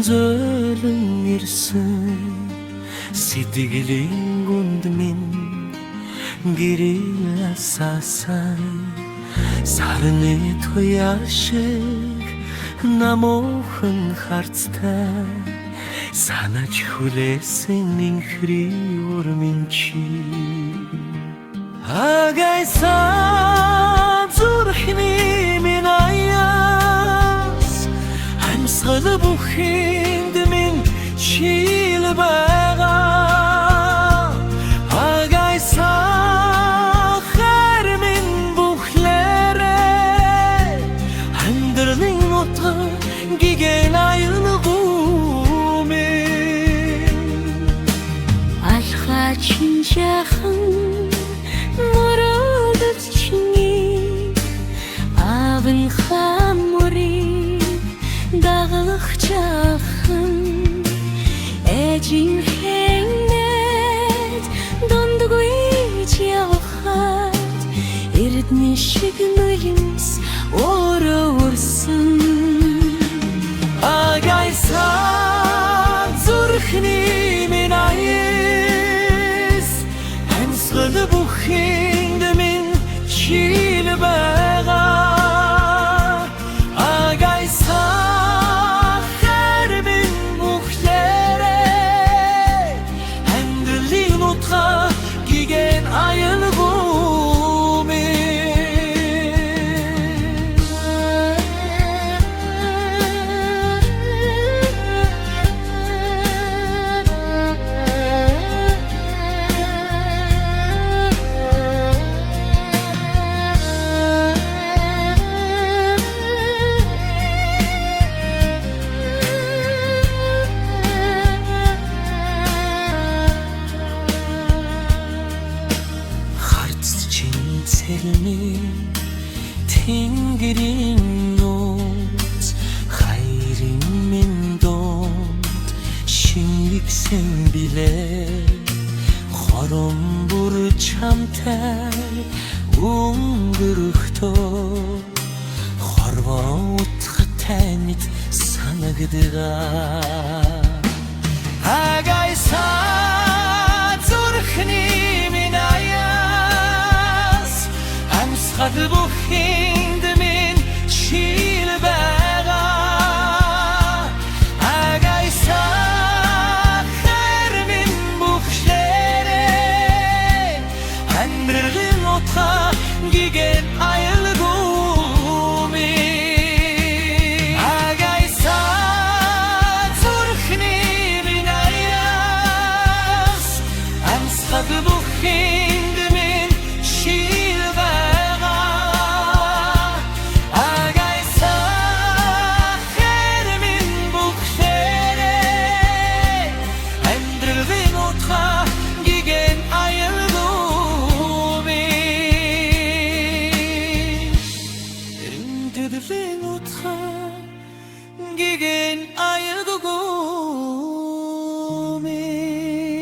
зөөлөн ирсэн сэтгэлийн гүнд минь гэрээ асаасан сарны туяа шиг намуухан харцтай санаж хүлээсэн инхри урмин чи агайсан зүрхний минь аяас амьсгал бүхэнд минь чил байгаа агайсан хэр минь бүхлээрээ амьдралын утга гигэн айлгуу минь алха чинжахан мородц чиний авын хамори дагах чахан эжин хэнэт дондгүй явахад эрдний шиг нулимс өрөөрсөн агайсан зүрхний минь аяас амьсгал бүхэнд минь чил байгаа агайсан хэр минь бүхлээрээ амьдралын утга гигэн айлгуу минь цэрний тэнгэрийн нууц хайрын минь донд шингсэн билээ хором бүр чамтай өнгөрөхдөө хорвоо утгатай мэд санагдгаа агайсан зүрхний минь аяас амьсгал бүхэнд минь чил байгаа агайсан хэр минь бүхлээрээ амьдралын утга гигэн айлгуу минь агайсан зүрхний минь аяас амьсгал бүхэнд минь чил байгаа агайсан хэр минь бүхлээрээ амьдралын утга гигэн айлгуу минь амьдралын утга гигэн айлгуу минь